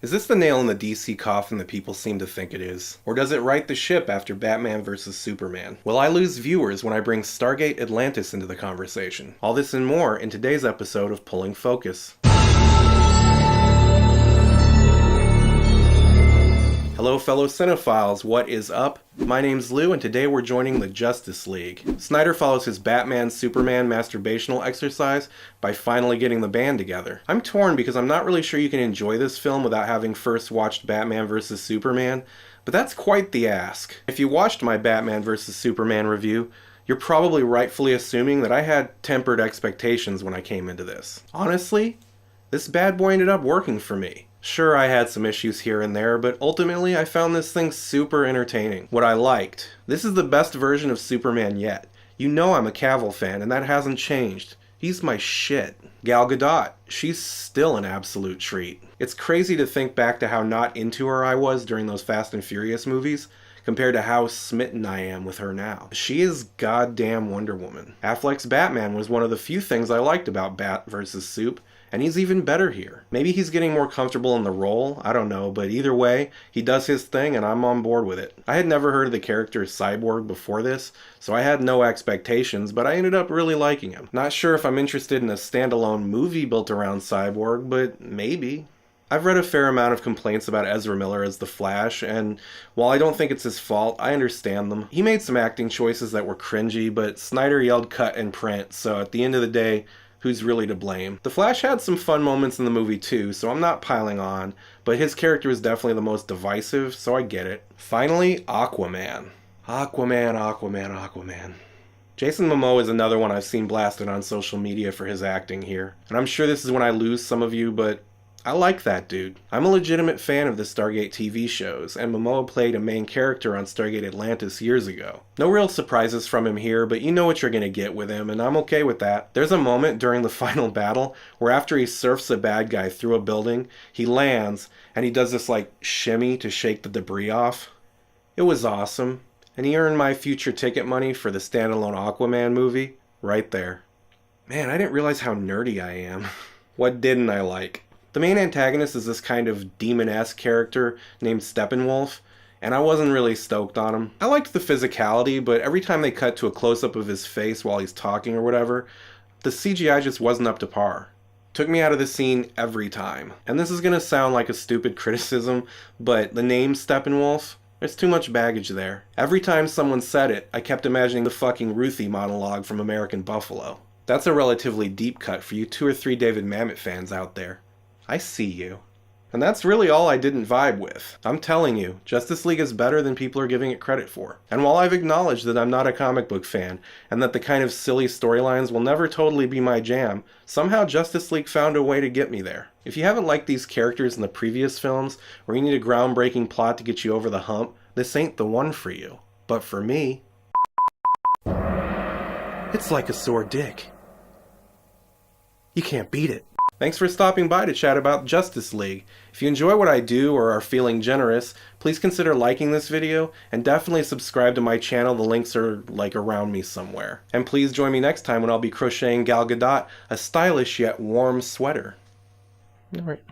Is this the nail in the DC coffin that people seem to think it is? Or does it right the ship after Batman vs. Superman? Will I lose viewers when I bring Stargate Atlantis into the conversation? All this and more in today's episode of Pulling Focus. Hello fellow cinephiles, what is up? My name's Lou and today we're joining the Justice League. Snyder follows his Batman-Superman masturbational exercise by finally getting the band together. I'm torn because I'm not really sure you can enjoy this film without having first watched Batman vs. Superman, but that's quite the ask. If you watched my Batman vs. Superman review, you're probably rightfully assuming that I had tempered expectations when I came into this. Honestly, this bad boy ended up working for me. Sure, I had some issues here and there, but ultimately I found this thing super entertaining. What I liked, this is the best version of Superman yet. You know I'm a Cavill fan, and that hasn't changed. He's my shit. Gal Gadot, she's still an absolute treat. It's crazy to think back to how not into her I was during those Fast and Furious movies, compared to how smitten I am with her now. She is goddamn Wonder Woman. Affleck's Batman was one of the few things I liked about Bat vs. Sup, and he's even better here. Maybe he's getting more comfortable in the role, I don't know, but either way, he does his thing and I'm on board with it. I had never heard of the character Cyborg before this, so I had no expectations, but I ended up really liking him. Not sure if I'm interested in a standalone movie built around Cyborg, but maybe. I've read a fair amount of complaints about Ezra Miller as the Flash, and while I don't think it's his fault, I understand them. He made some acting choices that were cringy, but Snyder yelled cut and print, so at the end of the day, who's really to blame? The Flash had some fun moments in the movie too, so I'm not piling on, but his character is definitely the most divisive, so I get it. Finally, Aquaman. Aquaman. Jason Momoa is another one I've seen blasted on social media for his acting here, and I'm sure this is when I lose some of you, but I like that dude. I'm a legitimate fan of the Stargate TV shows, and Momoa played a main character on Stargate Atlantis years ago. No real surprises from him here, but you know what you're gonna get with him, and I'm okay with that. There's a moment during the final battle where after he surfs a bad guy through a building, he lands, and he does this like shimmy to shake the debris off. It was awesome, and he earned my future ticket money for the standalone Aquaman movie right there. Man, I didn't realize how nerdy I am. What didn't I like? The main antagonist is this kind of demon-esque character named Steppenwolf, and I wasn't really stoked on him. I liked the physicality, but every time they cut to a close-up of his face while he's talking or whatever, the CGI just wasn't up to par. Took me out of the scene every time. And this is gonna sound like a stupid criticism, but the name Steppenwolf, there's too much baggage there. Every time someone said it, I kept imagining the fucking Ruthie monologue from American Buffalo. That's a relatively deep cut for you 2 or 3 David Mamet fans out there. I see you. And that's really all I didn't vibe with. I'm telling you, Justice League is better than people are giving it credit for. And while I've acknowledged that I'm not a comic book fan, and that the kind of silly storylines will never totally be my jam, somehow Justice League found a way to get me there. If you haven't liked these characters in the previous films, or you need a groundbreaking plot to get you over the hump, this ain't the one for you. But for me, it's like a sore dick. You can't beat it. Thanks for stopping by to chat about Justice League. If you enjoy what I do or are feeling generous, please consider liking this video and definitely subscribe to my channel. The links are like around me somewhere. And please join me next time when I'll be crocheting Gal Gadot a stylish yet warm sweater. Alright.